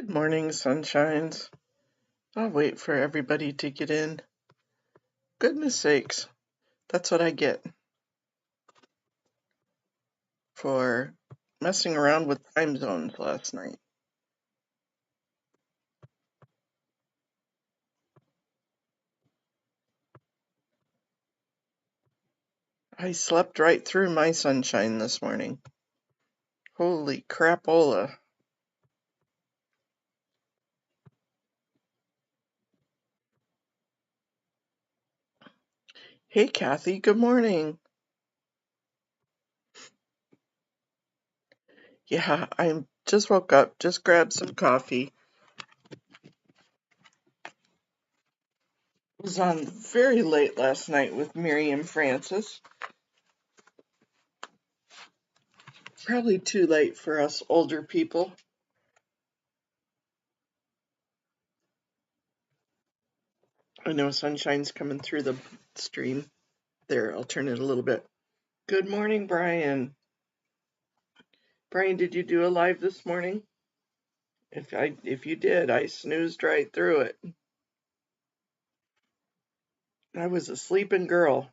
Good morning, sunshines. I'll wait for everybody to get in. Goodness sakes, that's what I get for messing around with time zones last night. I slept right through my sunshine this morning. Holy crapola. Hey, Kathy, good morning. Yeah, I just woke up, just grabbed some coffee. Was on very late last night with Miriam Francis. Probably too late for us older people. I know sunshine's coming through the stream. There, I'll turn it a little bit. Good morning, Brian. Brian, did you do a live this morning? If you did, I snoozed right through it. I was a sleeping girl.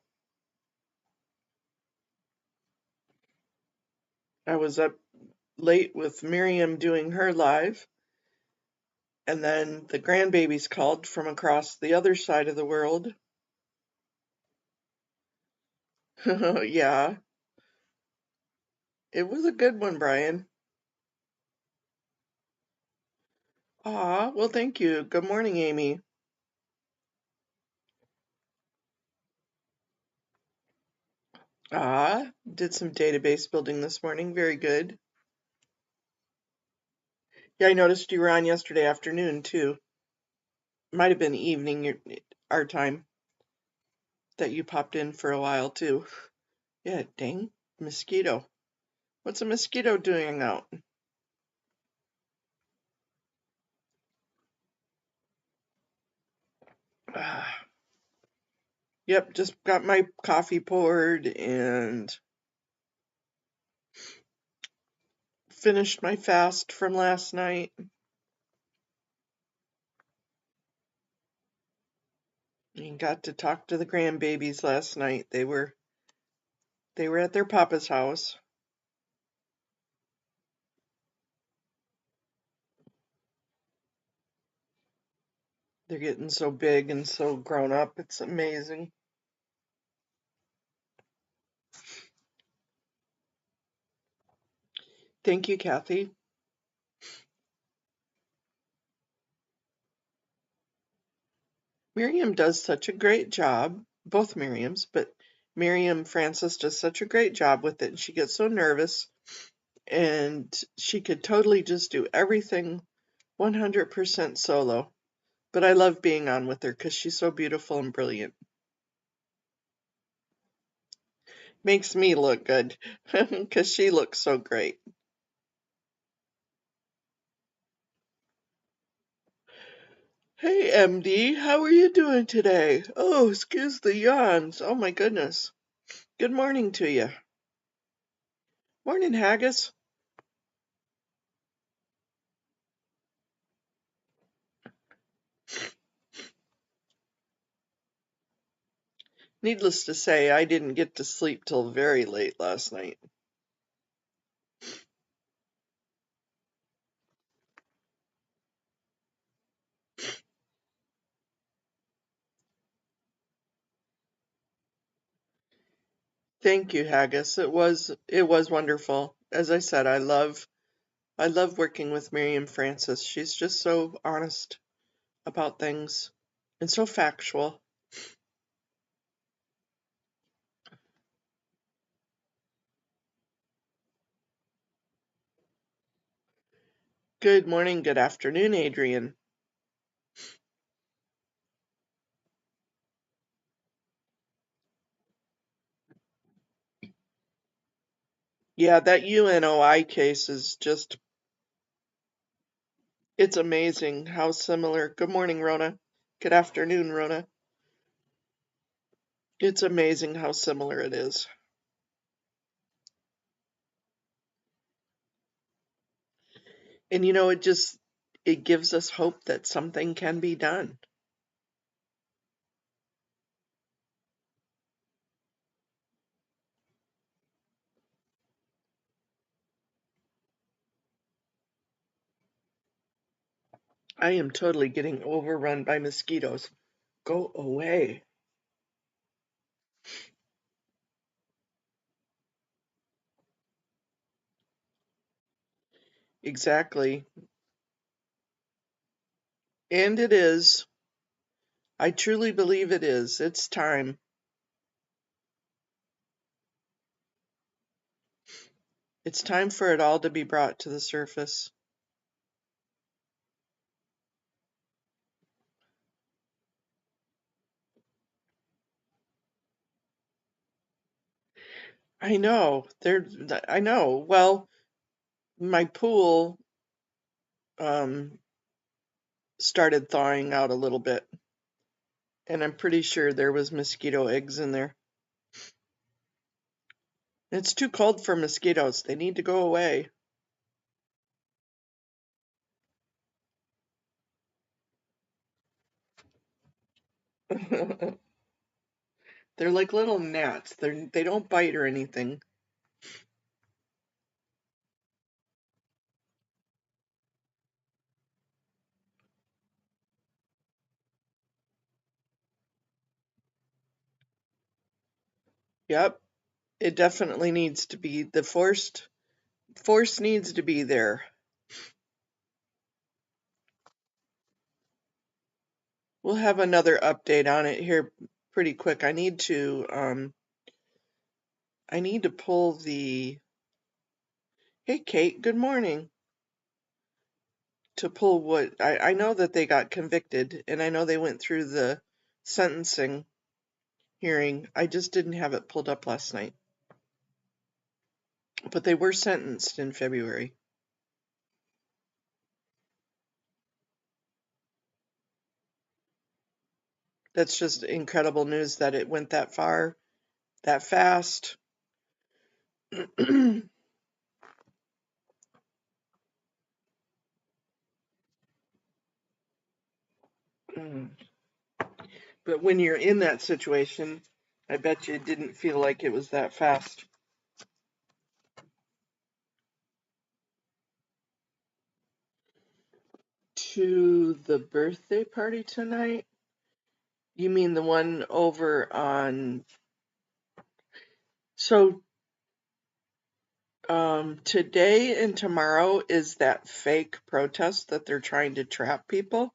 I was up late with Miriam doing her live, and then the grandbabies called from across the other side of the world. Yeah, it was a good one, Brian. Aw, well, thank you. Good morning, Amy. Did some database building this morning. Very good. Yeah, I noticed you were on yesterday afternoon, too. Might have been evening, our time, that you popped in for a while, too. Yeah, dang, mosquito. What's a mosquito doing out? Yep, just got my coffee poured and finished my fast from last night. And got to talk to the grandbabies last night. They were at their papa's house. They're getting so big and so grown up. It's amazing. Thank you, Kathy. Miriam does such a great job, both Miriams, but Miriam Francis does such a great job with it. And she gets so nervous, and she could totally just do everything 100% solo. But I love being on with her because she's so beautiful and brilliant. Makes me look good because she looks so great. Hey, MD, how are you doing today? Oh, excuse the yawns. Oh, my goodness. Good morning to you. Morning, Haggis. Needless to say, I didn't get to sleep till very late last night. Thank you, Haggis. It was wonderful. As I said, I love working with Miriam Francis. She's just so honest about things and so factual. Good morning, good afternoon, Adrian. Yeah, that UNOI case is just, it's amazing how similar. Good morning, Rona. Good afternoon, Rona. It's amazing how similar it is. And it just, it gives us hope that something can be done. I am totally getting overrun by mosquitoes. Go away. Exactly. And it is. I truly believe it is. It's time. It's time for it all to be brought to the surface. I know. I know. Well, my pool um started thawing out a little bit, and I'm pretty sure there was mosquito eggs in there. It's too cold for mosquitoes. They need to go away. They're like little gnats. They don't bite or anything. Yep. It definitely needs to be the force needs to be there. We'll have another update on it here pretty quick. I need to pull the Hey Kate, good morning. To pull what I know that they got convicted and I know they went through the sentencing hearing. I just didn't have it pulled up last night. But they were sentenced in February. That's just incredible news that it went that far, that fast. But when you're in that situation, I bet you it didn't feel like it was that fast. To the birthday party tonight? You mean the one over on... So, today and tomorrow is that fake protest that they're trying to trap people.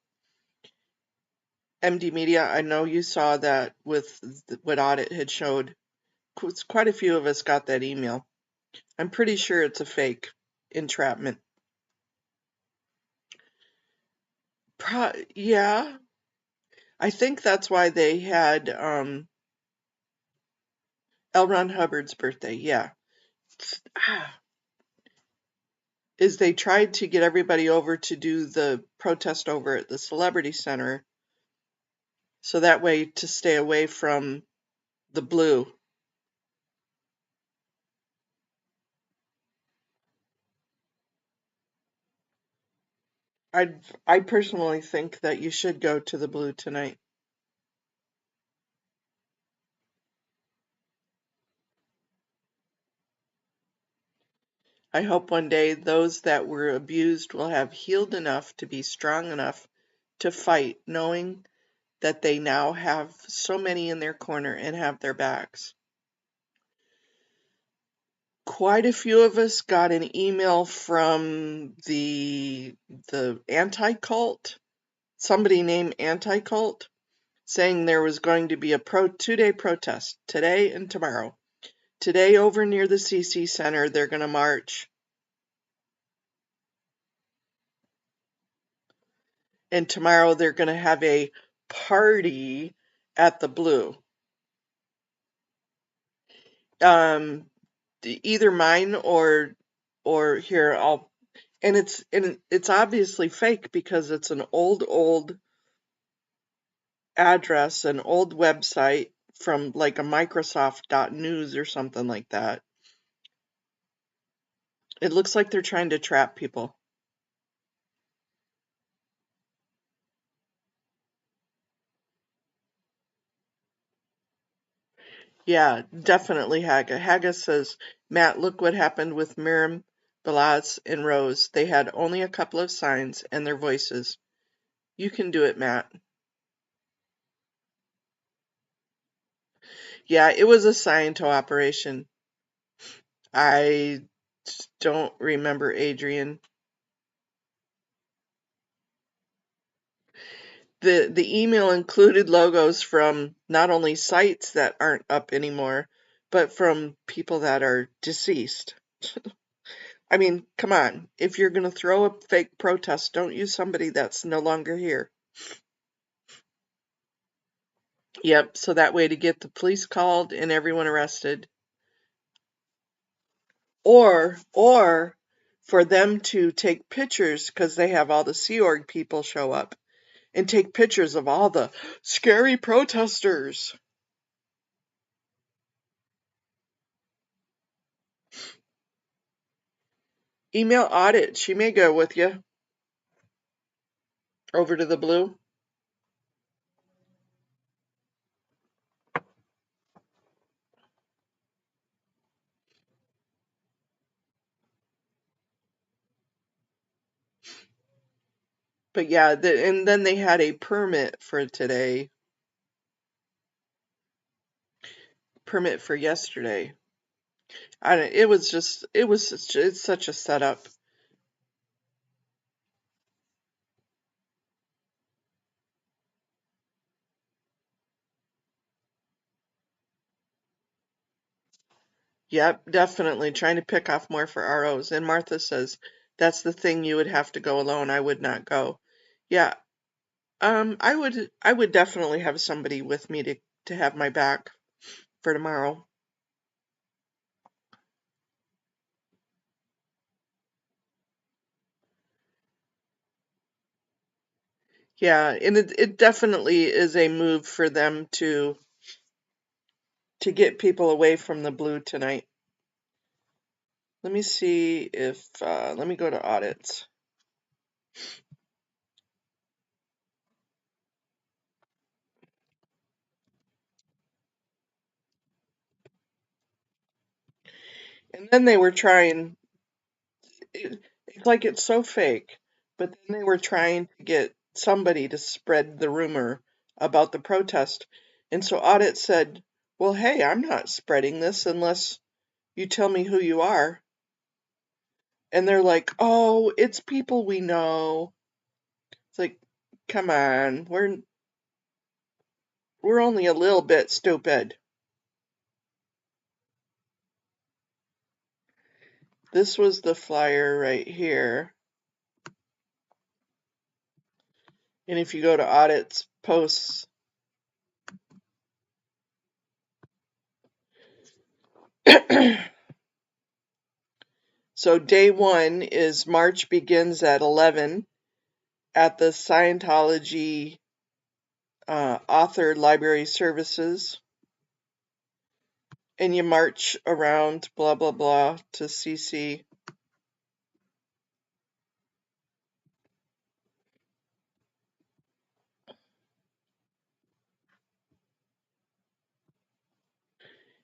MD Media, I know you saw that with what Audit had showed. Quite a few of us got that email. I'm pretty sure it's a fake entrapment. Yeah, I think that's why they had L. Ron Hubbard's birthday. Yeah, is they tried to get everybody over to do the protest over at the Celebrity Center, so that way to stay away from the blue. I personally think that you should go to the blue tonight. I hope one day those that were abused will have healed enough to be strong enough to fight, knowing that they now have so many in their corner and have their backs. Quite a few of us got an email from the anti-cult, somebody named anti-cult, saying there was going to be a 2-day protest today and tomorrow. Today over near the CC Center, they're going to march. And tomorrow they're going to have a party at the Blue. Either mine or here and it's obviously fake because it's an old address, an old website from like a Microsoft.news or something like that. It looks like they're trying to trap people. Yeah, definitely Haga. Haga says, Matt, look what happened with Miriam, Balaz, and Rose. They had only a couple of signs and their voices. You can do it, Matt. Yeah, it was a Sciento operation. I don't remember Adrian. The email included logos from not only sites that aren't up anymore, but from people that are deceased. I mean, come on. If you're going to throw a fake protest, don't use somebody that's no longer here. Yep, so that way to get the police called and everyone arrested. Or for them to take pictures because they have all the Sea Org people show up and take pictures of all the scary protesters. Email Audit. She may go with you over to the blue. But yeah, and then they had a permit for today, permit for yesterday. I don't, it's such a setup. Yep, definitely trying to pick off more for ROs. And Martha says, that's the thing, you would have to go alone. I would not go. Yeah, I would definitely have somebody with me to have my back for tomorrow. Yeah, and it definitely is a move for them to get people away from the blue tonight. Let me see if let me go to audits. And then they were trying it's like it's so fake, but then they were trying to get somebody to spread the rumor about the protest. And so audit said, "Well, hey, I'm not spreading this unless you tell me who you are." And they're like, "Oh, it's people we know." It's like, "Come on, we're only a little bit stupid." This was the flyer right here. And if you go to audits posts, so day one is March begins at 11 at the Scientology Author Library Services. And you march around, blah, blah, blah, to CC.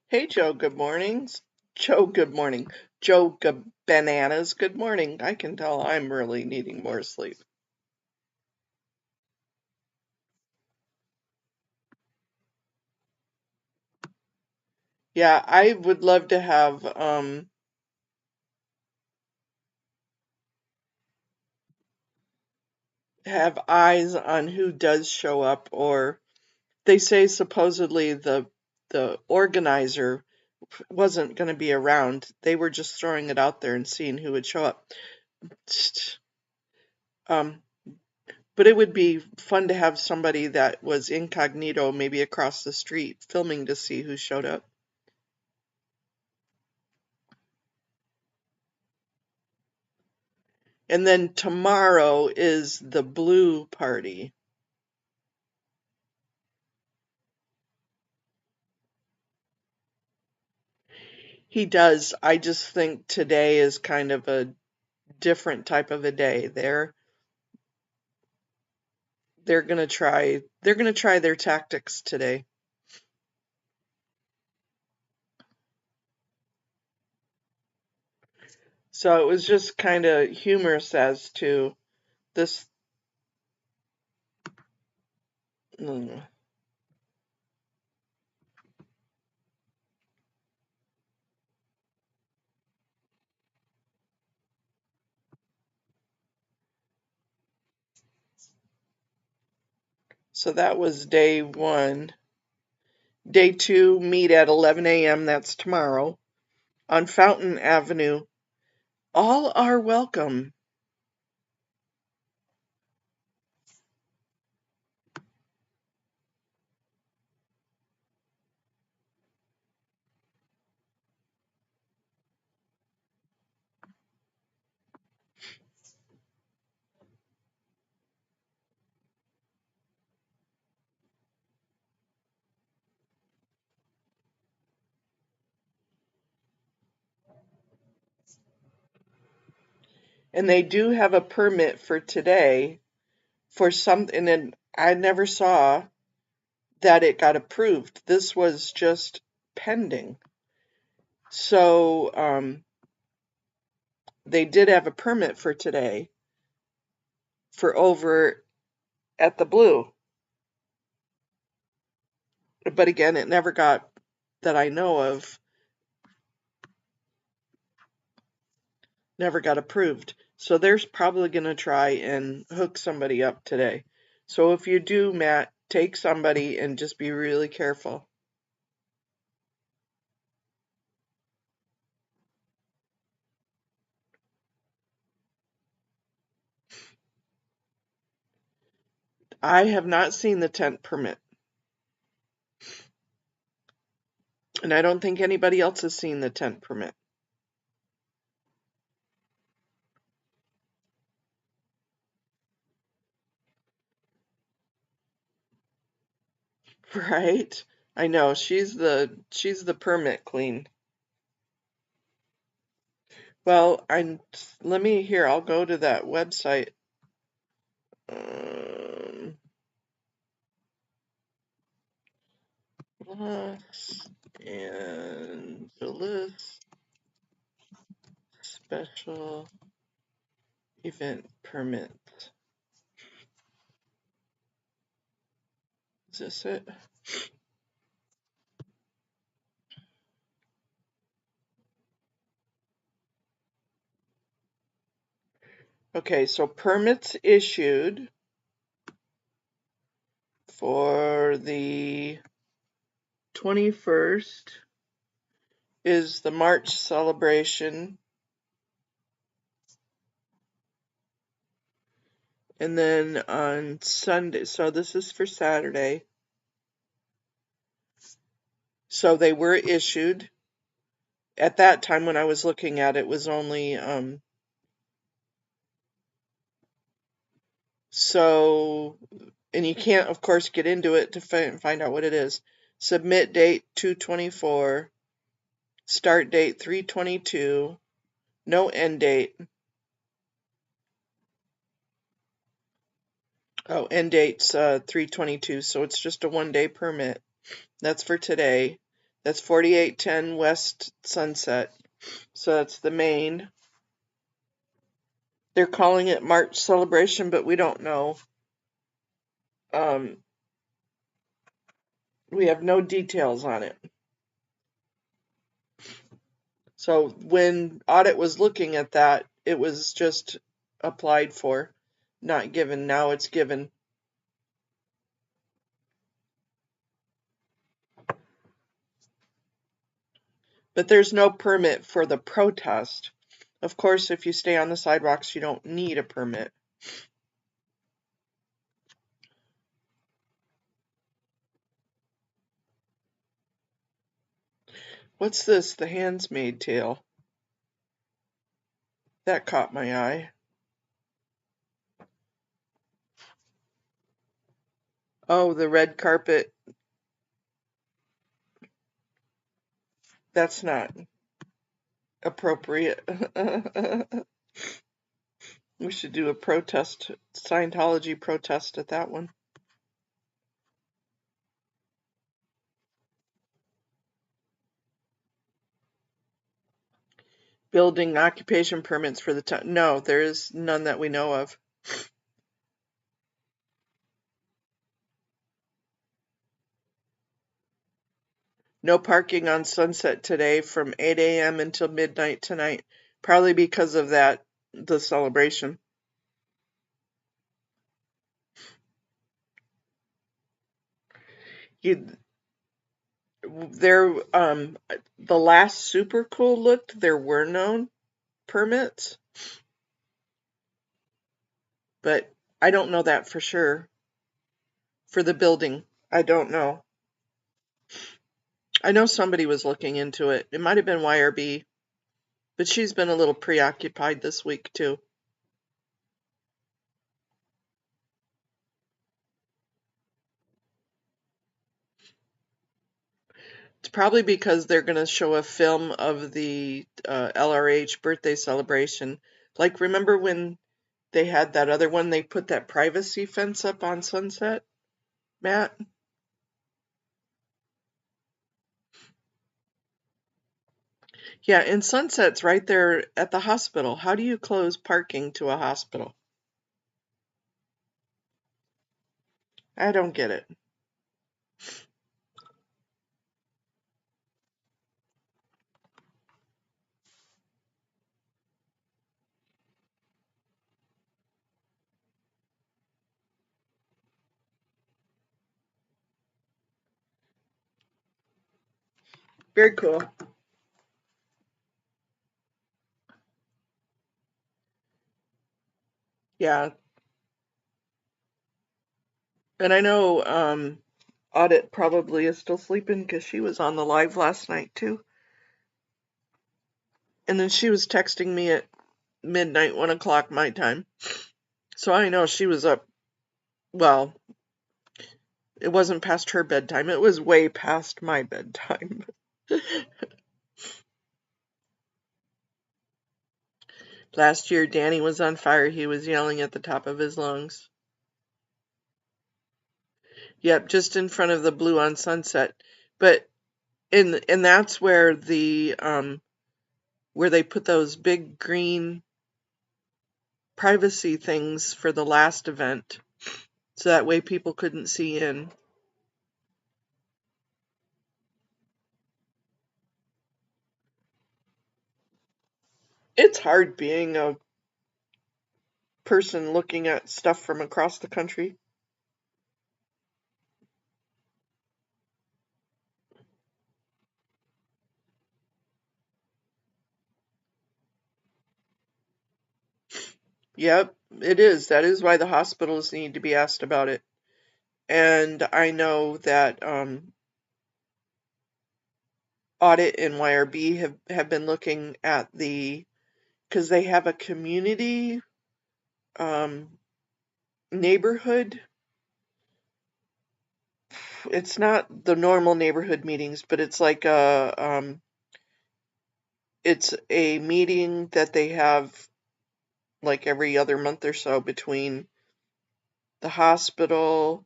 Hey, Joe, good mornings. Joe, good morning. Joe, bananas, good morning. I can tell I'm really needing more sleep. Yeah, I would love to have eyes on who does show up, or they say supposedly the organizer wasn't going to be around. They were just throwing it out there and seeing who would show up. Um, but it would be fun to have somebody that was incognito, maybe across the street, filming to see who showed up. And then tomorrow is the blue party. He does. I just think today is kind of a different type of a day. They're gonna try their tactics today. So it was just kind of humorous as to this. mm, So that was day one. Day two, meet at 11 a.m. That's tomorrow on Fountain Avenue. All are welcome. And they do have a permit for today for something, and I never saw that it got approved. This was just pending. So they did have a permit for today for over at the Blue. But again, it never got, that I know of, never got approved. So they're probably going to try and hook somebody up today. So if you do, Matt, take somebody and just be really careful. I have not seen the tent permit. And I don't think anybody else has seen the tent permit. Right? I know, she's the permit queen. Well, let me here, I'll go to that website. Um, Los Angeles special event permit. Is this it? Okay, so permits issued for the 21st is the March celebration. And then on Sunday, so this is for Saturday. So they were issued. At that time when I was looking at it, was only so, and you can't of course get into it to find out what it is. Submit date 2/24, start date 3/22, no end date. Oh, end date's 3/22, so it's just a 1-day permit. That's for today. That's 4810 West Sunset. So that's the main. They're calling it March celebration, but we don't know. Um, we have no details on it. So when audit was looking at that, it was just applied for, not given. Now it's given. But there's no permit for the protest. Of course, if you stay on the sidewalks, you don't need a permit. What's this? The Handmaid's Tale. That caught my eye. Oh, the red carpet. That's not appropriate. We should do a protest, Scientology protest at that one. Building occupation permits for the town. No, there is none that we know of. No parking on Sunset today from 8 a.m. until midnight tonight. Probably because of that, the celebration. You, there, the last Super Cool looked, there were no permits, but I don't know that for sure. For the building, I don't know. I know somebody was looking into it. It might have been YRB, but she's been a little preoccupied this week too. It's probably because they're going to show a film of the LRH birthday celebration. Like, remember when they had that other one, they put that privacy fence up on Sunset, Matt? Yeah, and Sunset's right there at the hospital. How do you close parking to a hospital? I don't get it. Very cool. Yeah, and I know Audit probably is still sleeping because she was on the live last night too. And then she was texting me at midnight, 1 o'clock my time. So I know she was up. Well, it wasn't past her bedtime. It was way past my bedtime. Last year, Danny was on fire. He was yelling at the top of his lungs. Yep, just in front of the Blue on Sunset. But and that's where they put those big green privacy things for the last event. So that way people couldn't see in. It's hard being a person looking at stuff from across the country. Yep, it is. That is why the hospitals need to be asked about it. And I know that Audit and YRB have been looking at because they have a community um, neighborhood. It's not the normal neighborhood meetings, but it's like it's a meeting that they have like every other month or so between the hospital,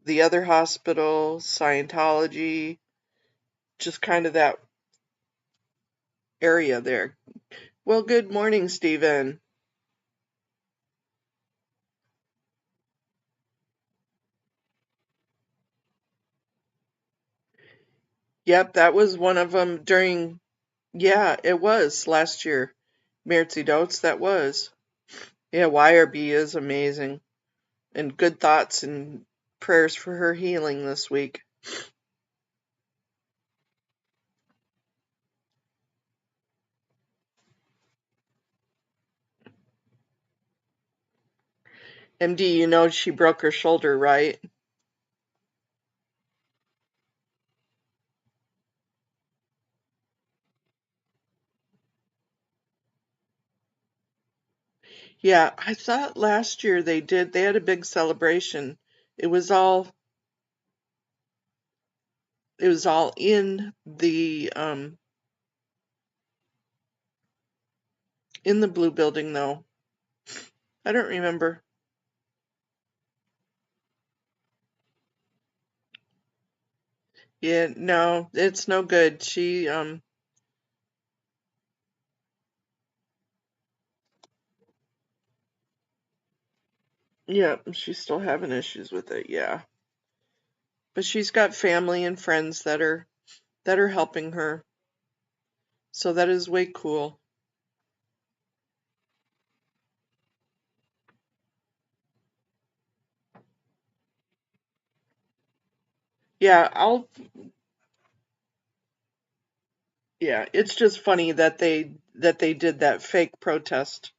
the other hospital, Scientology, just kind of that area there. Well, good morning, Stephen. Yep, that was one of them during, yeah, it was last year. Mertzi Dotes, that was. Yeah, YRB is amazing. And good thoughts and prayers for her healing this week. MD, you know she broke her shoulder, right? Yeah, I thought last year they had a big celebration. It was all it was all in the blue building though. I don't remember. Yeah, no, it's no good. Yeah, she's still having issues with it, yeah. But she's got family and friends that are helping her. So that is way cool. Yeah, yeah, it's just funny that they did that fake protest.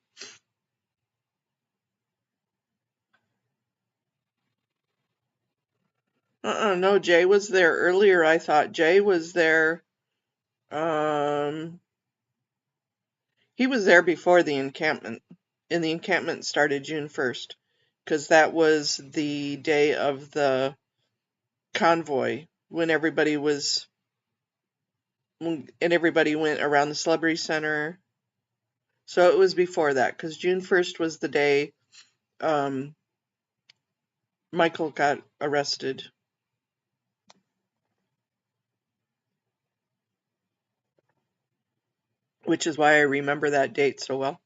No, Jay was there earlier, I thought. Jay was there, um, he was there before the encampment, and the encampment started June 1st, because that was the day of the convoy when everybody went around the Celebrity Center. So it was before that, because June 1st was the day um, Michael got arrested, which is why I remember that date so well.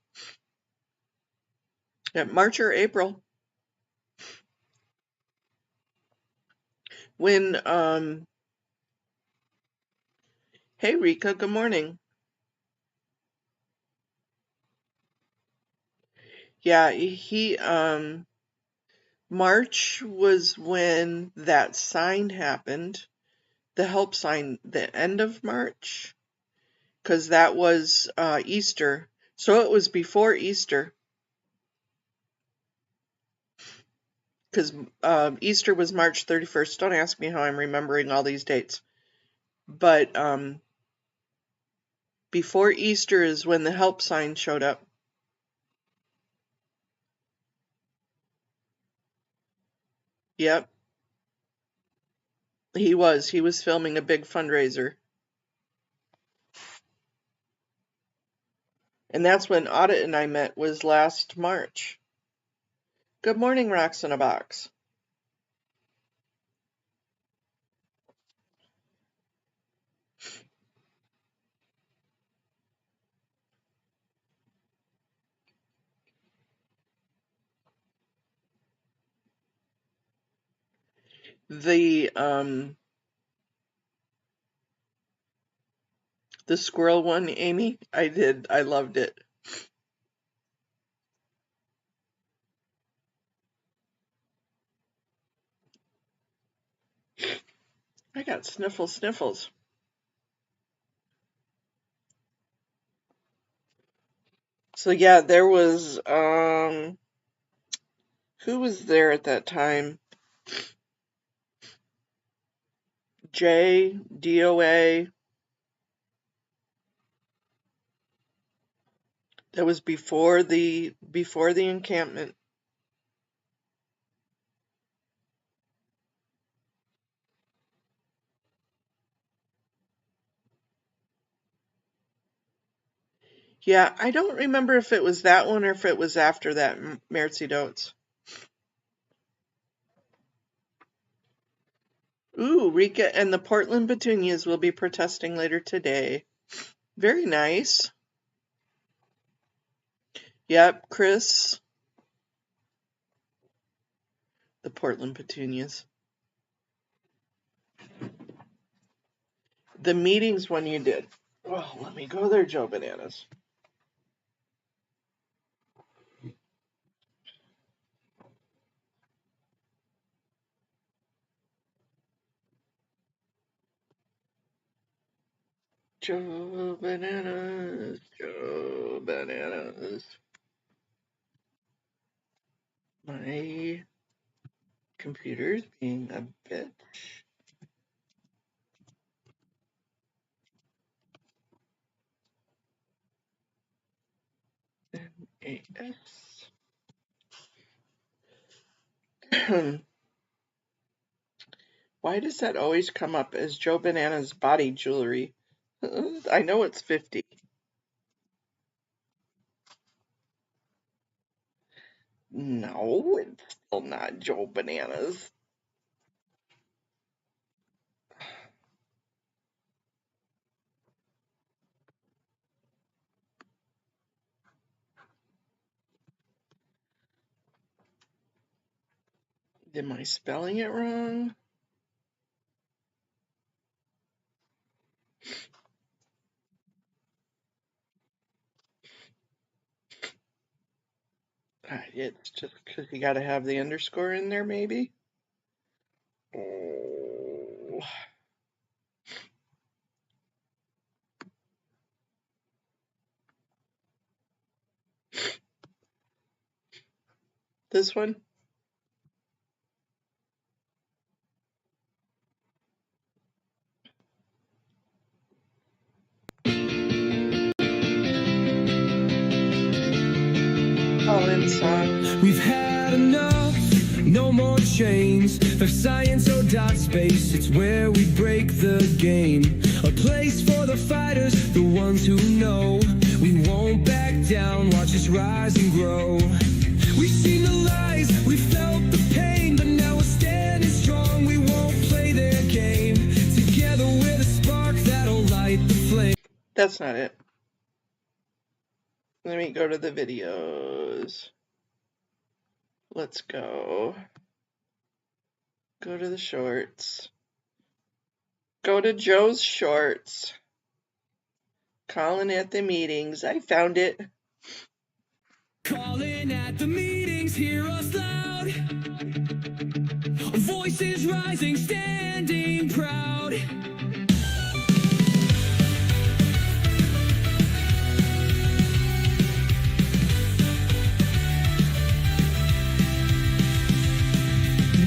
Yeah, March or April, when hey Rika, good morning. Yeah, he March was when that sign happened, the help sign, the end of March, because that was Easter. So it was before Easter, because Easter was March 31st. Don't ask me how I'm remembering all these dates. But before Easter is when the help sign showed up. Yep, he was. He was filming a big fundraiser. And that's when Audit and I met, was last March. Good morning, Rocks in a Box. The the squirrel one, Amy, I did. I loved it. I got sniffles. So yeah, there was who was there at that time? Jay, DOA. That was before the encampment. Yeah, I don't remember if it was that one or if it was after that, Mercy Dotes. Ooh, Rika and the Portland Petunias will be protesting later today. Very nice. Yep, Chris, the Portland Petunias. The meetings when you did. Oh, let me go there, Joe Bananas. Joe Bananas, Joe Bananas. My computer's being a bit. AS. Why does that always come up as Joe Banana's body jewelry? I know it's 50. No, it's still not Joe Bananas. Am I spelling it wrong? It's just because you got to have the underscore in there, maybe? Oh. This one? All-in song. We've had enough, no more chains. For science or dot space, it's where we break the game. A place for the fighters, the ones who know. We won't back down, watch us rise and grow. We've seen the lies, we've felt the pain, but now we're standing strong. We won't play their game. Together we're the spark that'll light the flame. That's not it. Let me go to the videos. Let's go. Go to the shorts. Go to Joe's shorts. Calling at the meetings. I found it. Calling at the meetings, hear us loud. Voices rising, standing proud.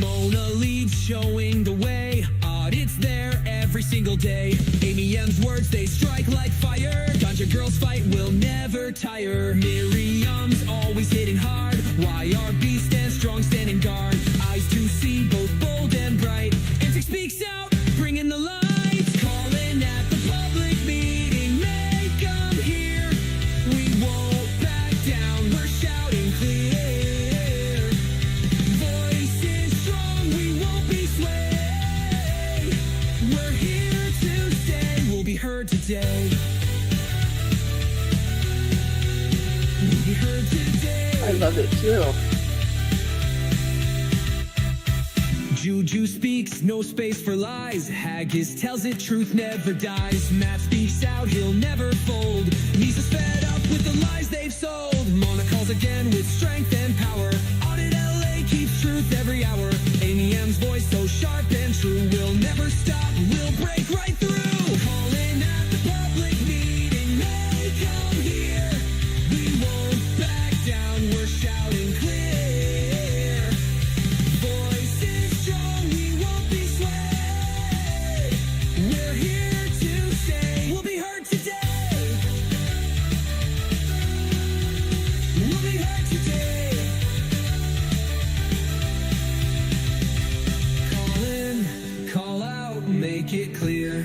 Mona leaves showing the way. Audits there every single day. Amy M's words, they strike like fire. Ganja girls fight, will never tire. Miriam's always hitting hard. YRB stands strong, standing guard. Eyes to see, both bold and bright. Antic speaks out, bringing the lights. Calling at the public meeting, make 'em hear. We won't back down, we're shouting clear. Voices strong, we won't be swayed. We're here to stay, we'll be heard today. We'll be heard today. I love it too. Juju speaks, no space for lies. Haggis tells it, truth never dies. Matt speaks out, he'll never fold. Misa's fed up with the lies they've sold. Mona calls again with strength and power. Audit LA keeps truth every hour. Amy M's voice so sharp and true. We'll never stop, we'll break right through. Calling at the public meeting, make 'em hear. We won't back down, we're shouting clear. Voices strong, we won't be swayed. We're here to stay, we'll be heard today. We'll be heard today. Call in, call out, make it clear.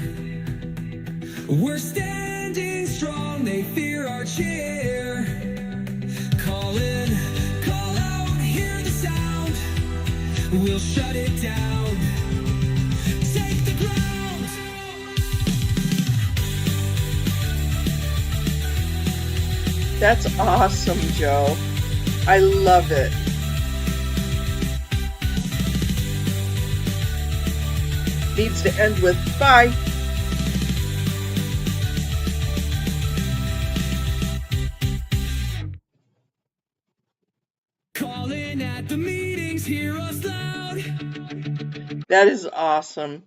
We're standing strong, they fear our cheer. Call in, call out, hear the sound. We'll shut it down. Take the ground. That's awesome, Joe. I love it. Needs to end with bye. Calling at the meetings, hear us loud. That is awesome.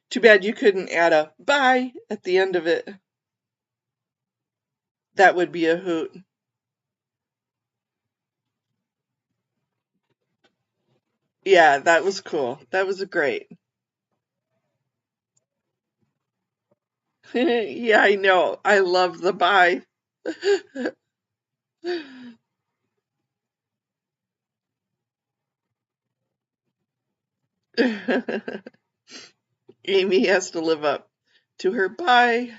Too bad you couldn't add a bye at the end of it. That would be a hoot. Yeah, that was cool. That was great. Yeah, I know. I love the bye. Amy has to live up to her bye.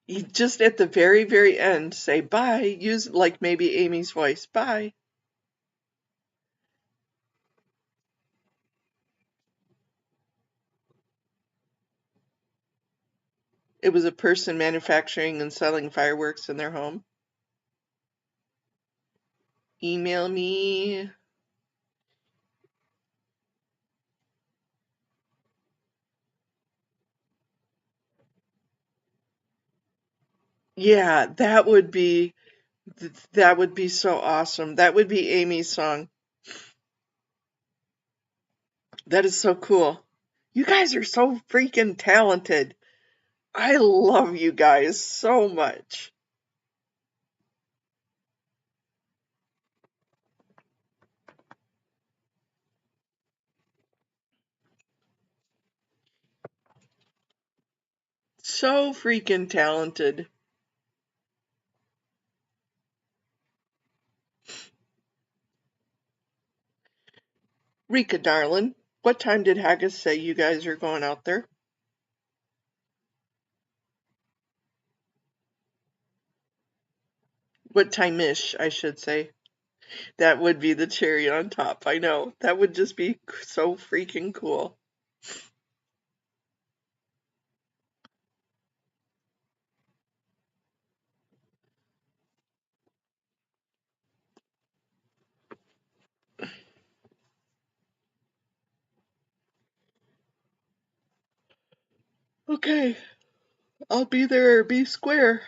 You just at the very, very end say bye. Use like maybe Amy's voice. Bye. It was a person manufacturing and selling fireworks in their home. Email me. Yeah, that would be so awesome. That would be Amy's song. That is so cool. You guys are so freaking talented. I love you guys so much. So freaking talented. Rika, darling, what time did Haggis say you guys are going out there? What time-ish, I should say. That would be the cherry on top. I know. That would just be so freaking cool. Okay, I'll be there, be square.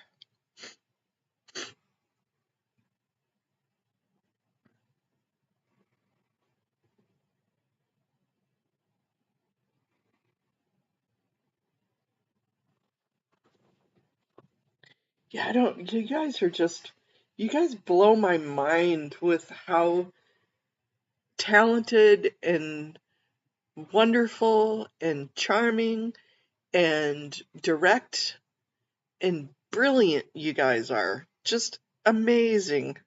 Yeah, I don't, you guys are just, you guys blow my mind with how talented and wonderful and charming and direct and brilliant you guys are. Just amazing.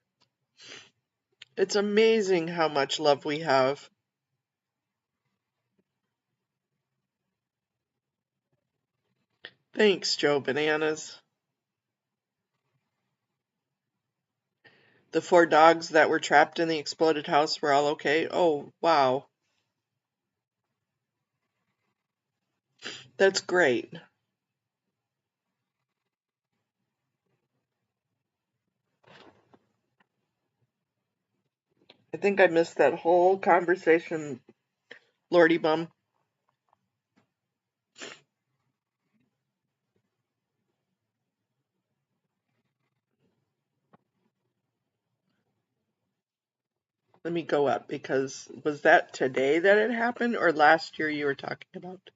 It's amazing how much love we have. Thanks, Joe Bananas. The 4 dogs that were trapped in the exploded house were all okay? Oh, wow. That's great. I think I missed that whole conversation, Lordy Bum. Let me go up because was that today that it happened or last year you were talking about?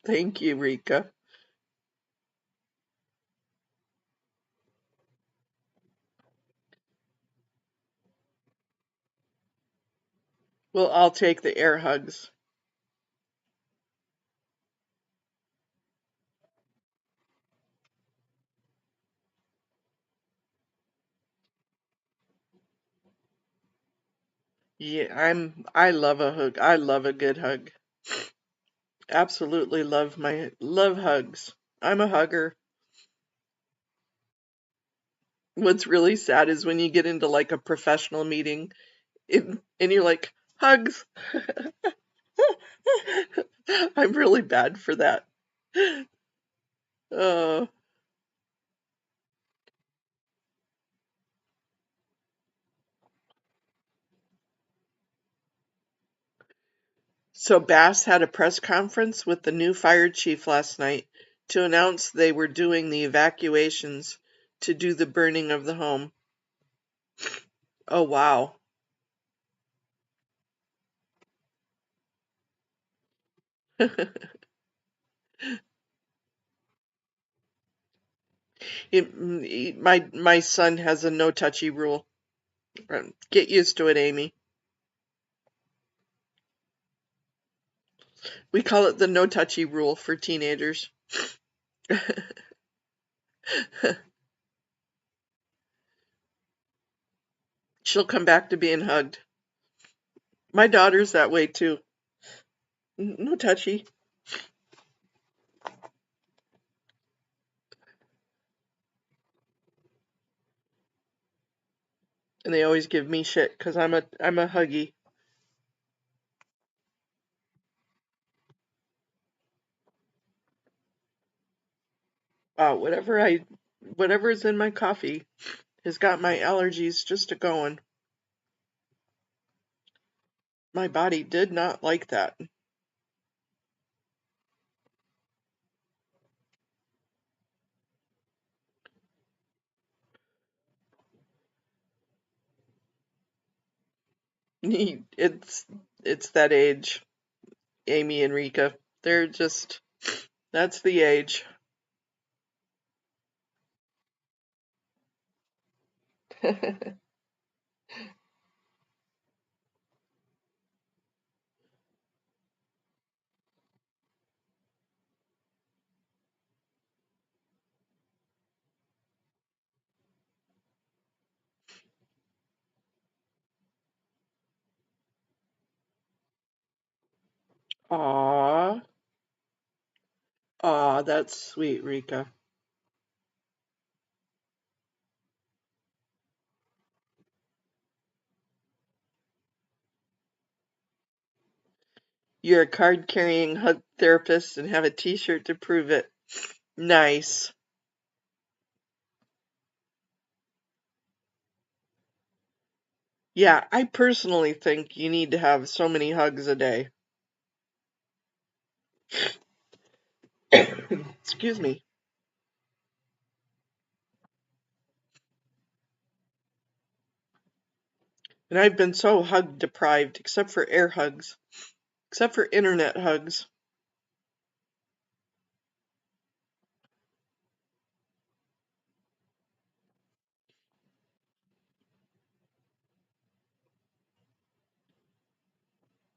Thank you, Rika. Well, I'll take the air hugs. Yeah, I love a hug. I love a good hug. Absolutely love hugs. I'm a hugger. What's really sad is when you get into like a professional meeting and you're like, hugs. I'm really bad for that. Uh, so Bass had a press conference with the new fire chief last night to announce they were doing the evacuations to do the burning of the home. Oh, wow. My son has a no touchy rule. Get used to it, Amy. We call it the no touchy rule for teenagers. She'll come back to being hugged. My daughter's that way too. No touchy. And they always give me shit because I'm a huggy. Whatever's in my coffee has got my allergies just a going. My body did not like that. It's it's that age, Amy and Rika. They're just that's the age. Aw, aw, that's sweet, Rika. You're a card-carrying hug therapist and have a t-shirt to prove it. Nice. Yeah, I personally think you need to have so many hugs a day. Excuse me. And I've been so hug deprived, except for air hugs, except for internet hugs.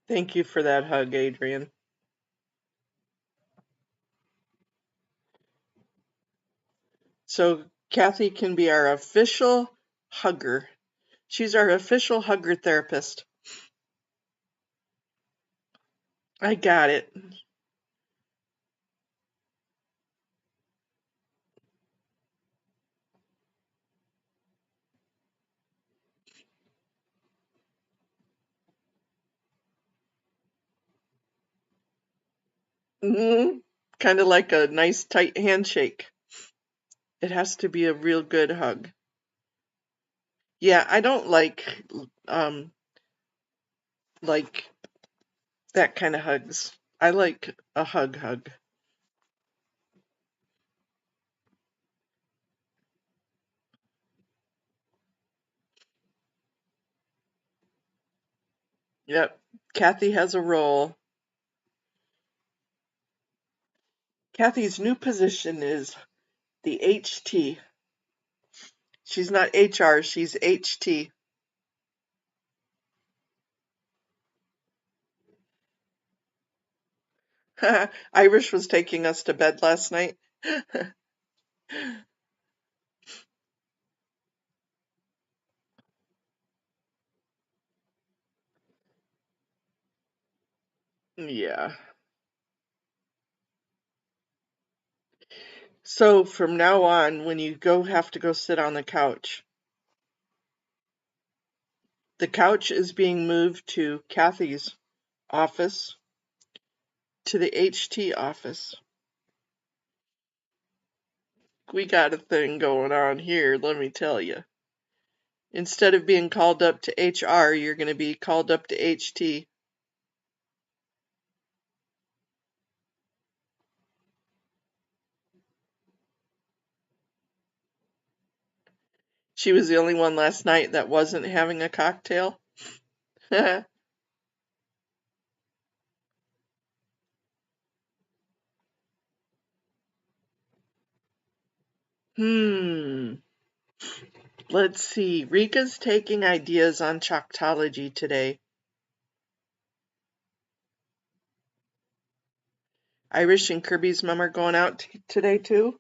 Thank you for that hug, Adrian. So Kathy can be our official hugger. She's our official hugger therapist. I got it. Hmm. Kind of like a nice tight handshake. It has to be a real good hug. Yeah, I don't like that kind of hugs. I like a hug. Yep. Kathy has a role. Kathy's new position is the HT. She's not HR, she's HT. Irish was taking us to bed last night. Yeah. So from now on, when you have to go sit on the couch is being moved to Kathy's office, to the HT office. We got a thing going on here, let me tell you. Instead of being called up to HR, you're going to be called up to HT. She was the only one last night that wasn't having a cocktail. Hmm. Let's see. Rika's taking ideas on Choctology today. Irish and Kirby's mom are going out today too.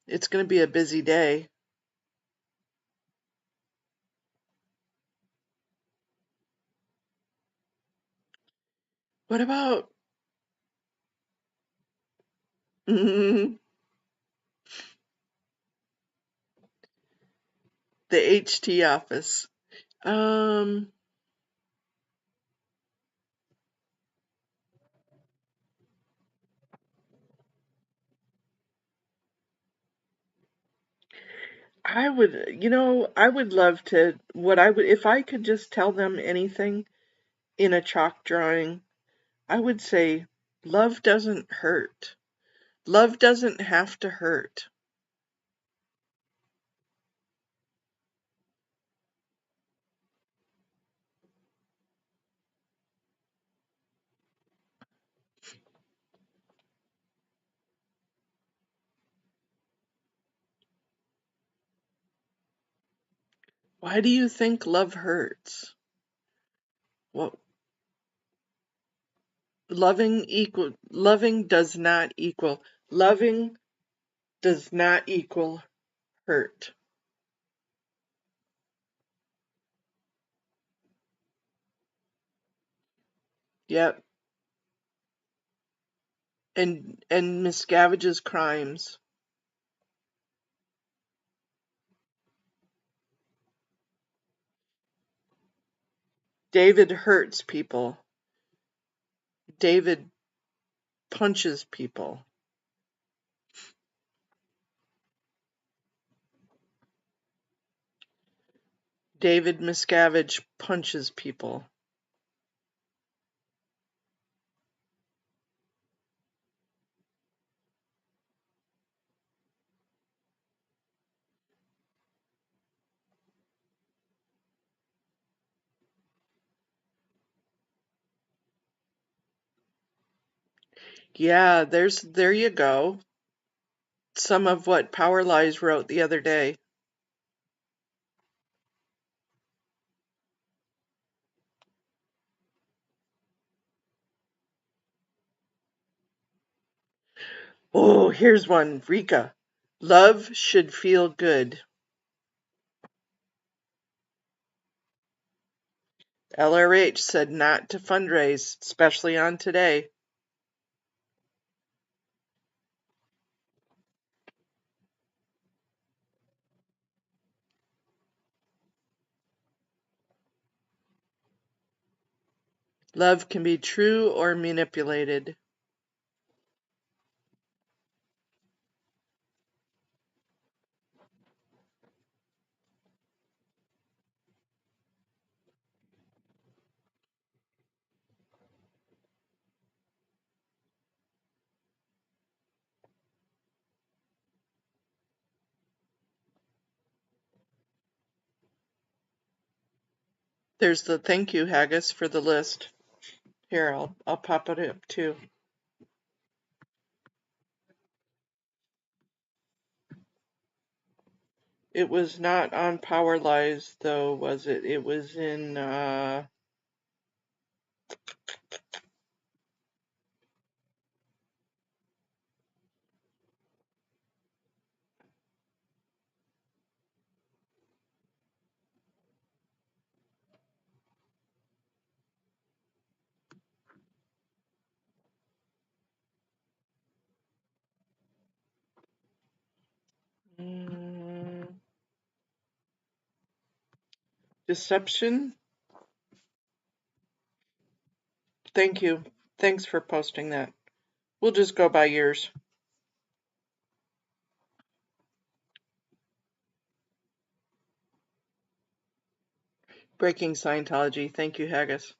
It's going to be a busy day. What about the HT office? Um, I would love to, if I could just tell them anything in a chalk drawing, I would say, love doesn't hurt. Love doesn't have to hurt. Why do you think love hurts? Well, loving does not equal, loving does not equal hurt. Yep. And Miscavige's crimes. David hurts people. David punches people. David Miscavige punches people. Yeah, there you go. Some of what Power Lies wrote the other day. Oh, here's one, Rika. Love should feel good. LRH said not to fundraise, especially on today. Love can be true or manipulated. There's the thank you, Haggis, for the list. Here, I'll pop it up too. It was not on Power Lies though, was it? It was in mm, Deception. Thank you. Thanks for posting that. We'll just go by yours. Breaking Scientology. Thank you, Haggis.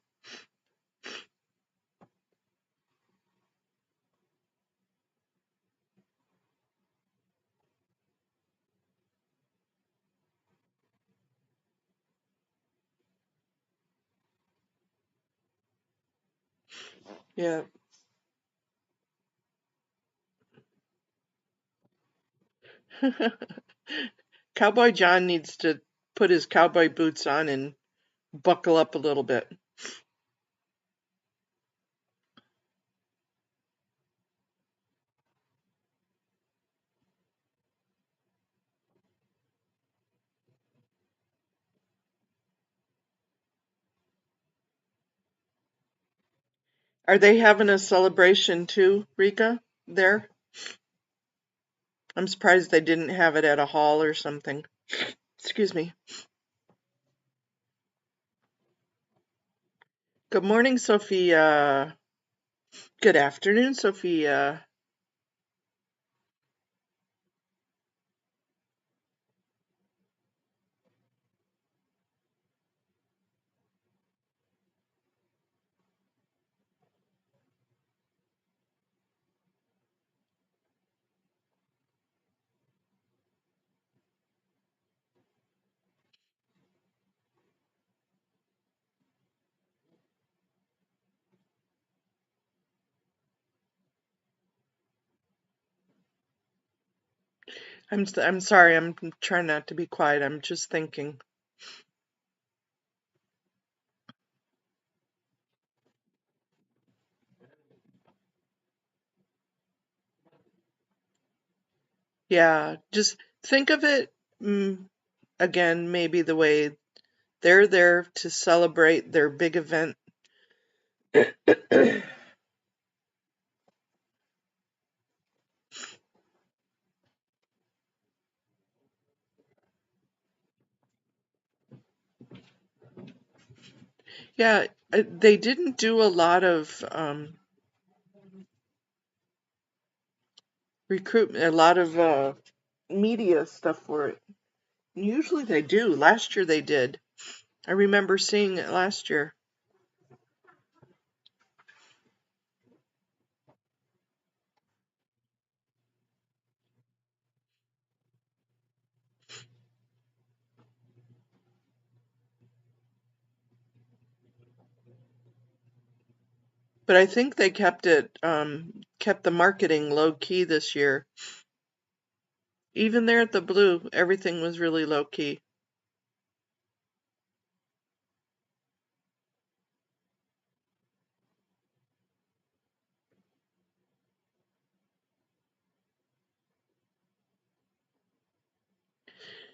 Yeah. Cowboy John needs to put his cowboy boots on and buckle up a little bit. Are they having a celebration too, Rika, there? I'm surprised they didn't have it at a hall or something. Excuse me. Good morning, Sophia. Good afternoon, Sophia. I'm sorry. I'm trying not to be quiet. I'm just thinking. Yeah, just think of it again, maybe the way they're there to celebrate their big event. Yeah, they didn't do a lot of recruitment, a lot of media stuff for it. Usually they do. Last year they did. I remember seeing it last year. But I think they kept the marketing low key this year. Even there at the Blue, everything was really low key.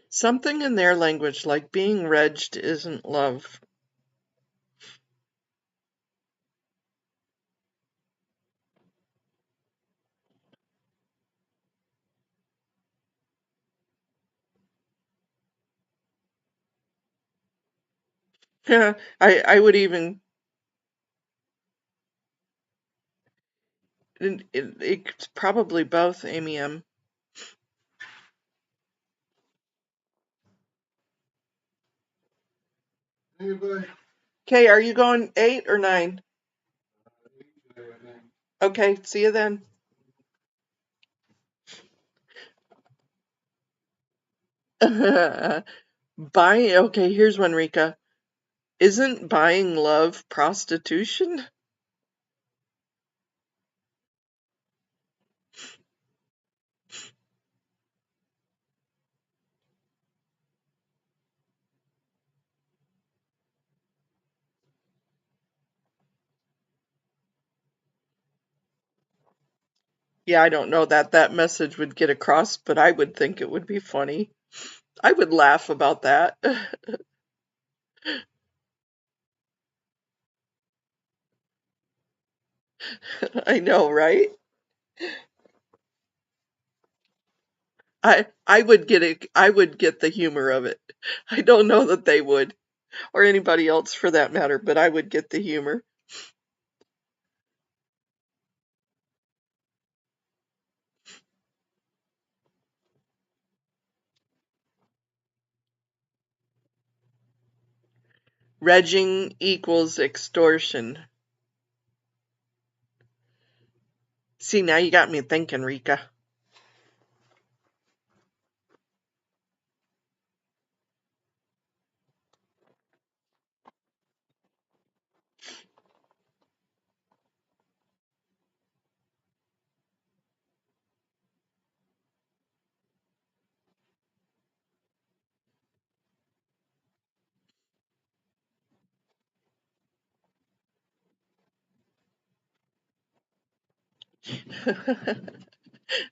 Something in their language, like being regged, isn't love. I would even it's probably both, Amy M. Okay, are you going 8 or 9? Okay, see you then. Buying, okay, here's one, Rika. Isn't buying love prostitution? Yeah, I don't know that that message would get across, but I would think it would be funny. I would laugh about that. I know, right? I would get it. I would get the humor of it. I don't know that they would, or anybody else for that matter, but I would get the humor. Regging equals extortion. See, now you got me thinking, Rika.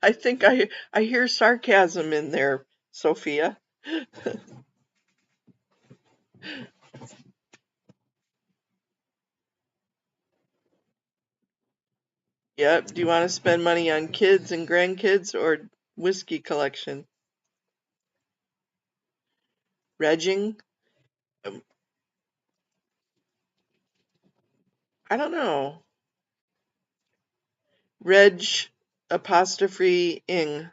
I think I hear sarcasm in there, Sophia. Yep. Do you want to spend money on kids and grandkids or whiskey collection? Regging? Um, I don't know. Reg apostrophe ing.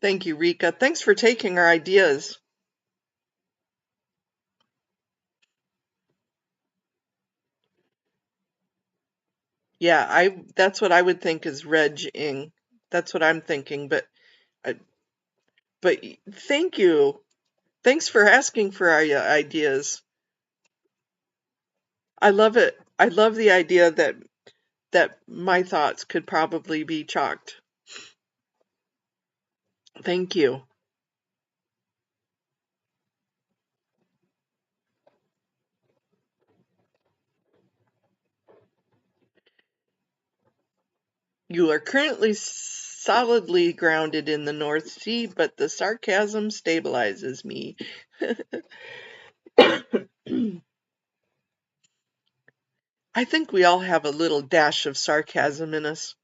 Thank you, Rika. Thanks for taking our ideas. Yeah, that's what I would think is reg-ing. That's what I'm thinking, uh, but thank you. Thanks for asking for our ideas. I love it. I love the idea that my thoughts could probably be chalked. Thank you. You are currently solidly grounded in the North Sea, but the sarcasm stabilizes me. I think we all have a little dash of sarcasm in us.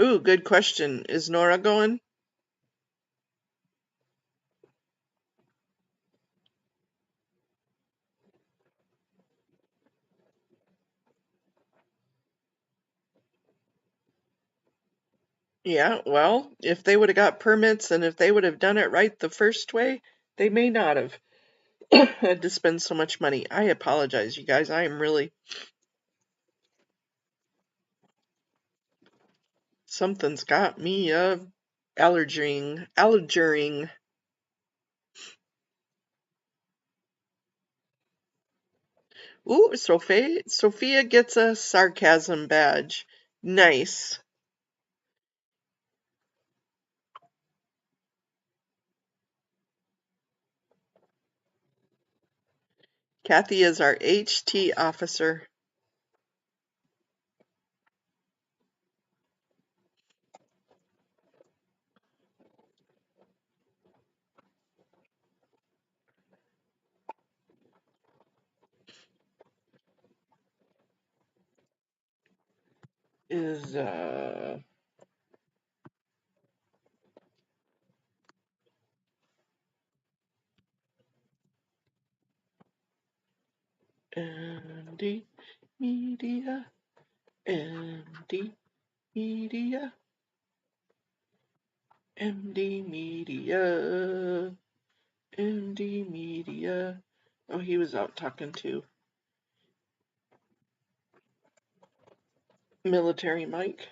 Ooh, good question. Is Nora going? Yeah, well, if they would have got permits and if they would have done it right the first way, they may not have had to spend so much money. I apologize, you guys. I am really something's got me allergering. Ooh, Sophia gets a sarcasm badge. Nice. Kathy is our HT officer. Is MD Media, MD Media, MD Media, MD Media. Oh, he was out talking to Military Mike.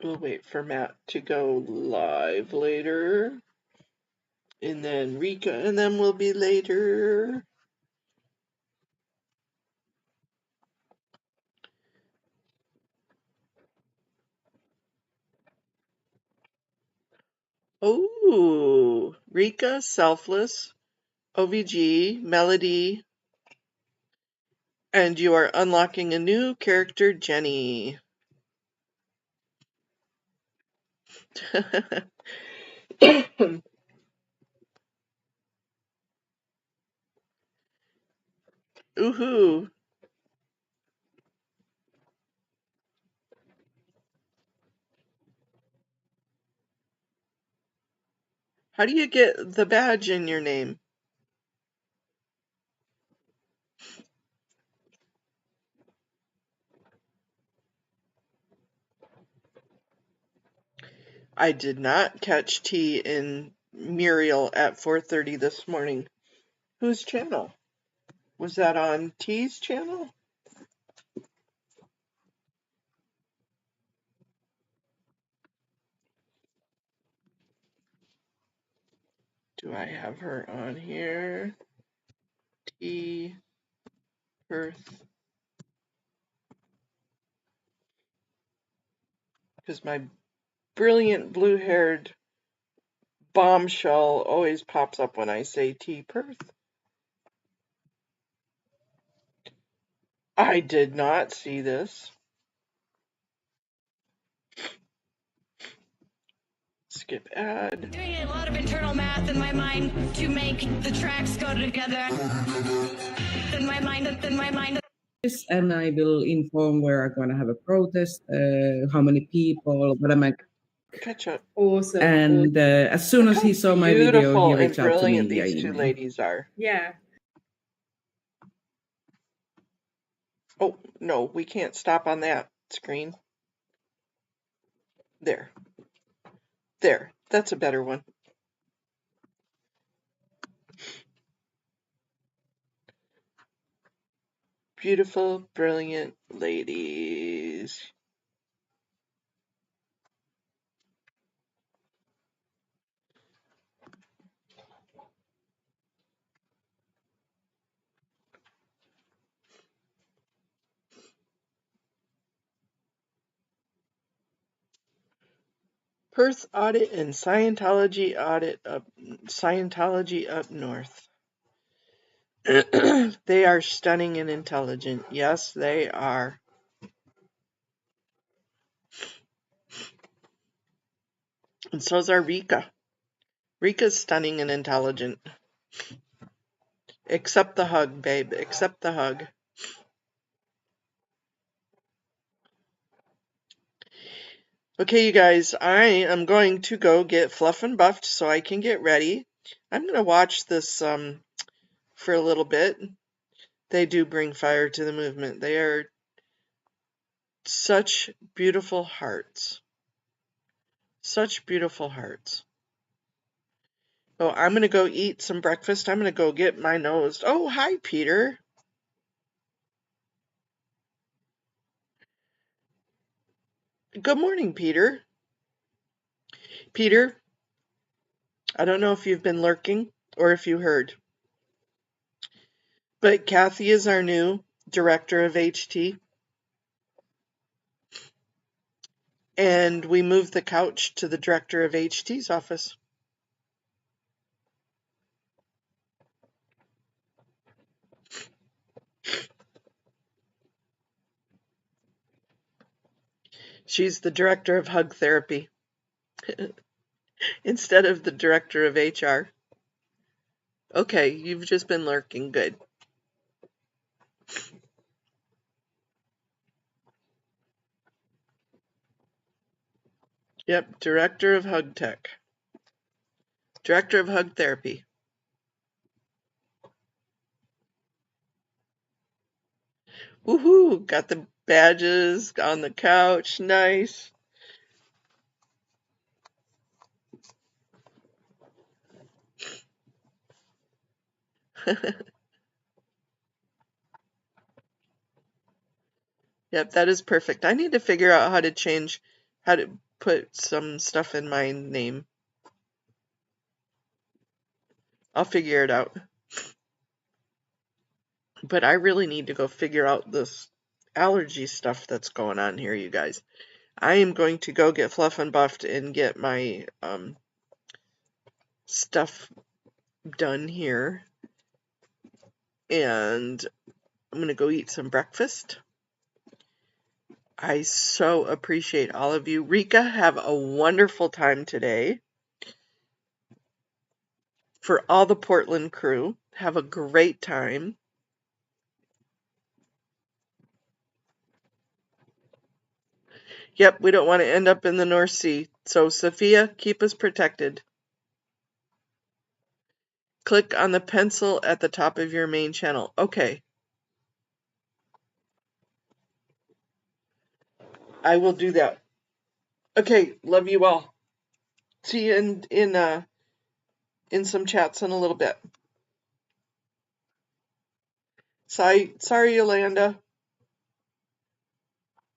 We'll wait for Matt to go live later. And then Rika and then will be later. Oh, Rika, Selfless, OVG, Melody, and you are unlocking a new character, Jenny. Ooh, how do you get the badge in your name? I did not catch T in Muriel at 4:30 this morning. Whose channel? Was that on T's channel? Do I have her on here? T Perth because my brilliant blue-haired bombshell always pops up when I say T. Perth. I did not see this. Skip ad. Doing a lot of internal math in my mind to make the tracks go together. In my mind. And I will inform where I'm going to have a protest, how many people, what am I. Catch up. Awesome. And as soon as he saw my video, he reached out to me and via these two email. ladies are. Yeah. Oh, no, we can't stop on that screen. There. There. That's a better one. Beautiful, brilliant ladies. Perth audit and Scientology up north. They are stunning and intelligent. Yes, they are. And so's our Rika. Rika's stunning and intelligent. Except the hug, babe. Except the hug. Okay, you guys, I am going to go get fluff and buffed so I can get ready. I'm going to watch this for a little bit. They do bring fire to the movement. They are such beautiful hearts. Such beautiful hearts. Oh, I'm going to go eat some breakfast. I'm going to go get my nose. Oh, hi, Peter. Good morning, Peter. Peter, I don't know if you've been lurking or if you heard, but Kathy is our new director of HT. And we moved the couch to the director of HT's office. She's the director of hug therapy instead of the director of HR. Okay, you've just been lurking. Good. Yep, director of hug tech. Director of hug therapy. Woohoo! Got the badges on the couch. Nice. Yep, that is perfect. I need to figure out how to put some stuff in my name. I'll figure it out. But I really need to go figure out this allergy stuff that's going on here, you guys. I am going to go get fluff and buffed and get my stuff done here. And I'm going to go eat some breakfast. I so appreciate all of you. Rika, have a wonderful time today. For all the Portland crew, have a great time. Yep, we don't want to end up in the North Sea. So, Sophia, keep us protected. Click on the pencil at the top of your main channel. Okay. I will do that. Okay, love you all. See you in some chats in a little bit. Sorry, Yolanda.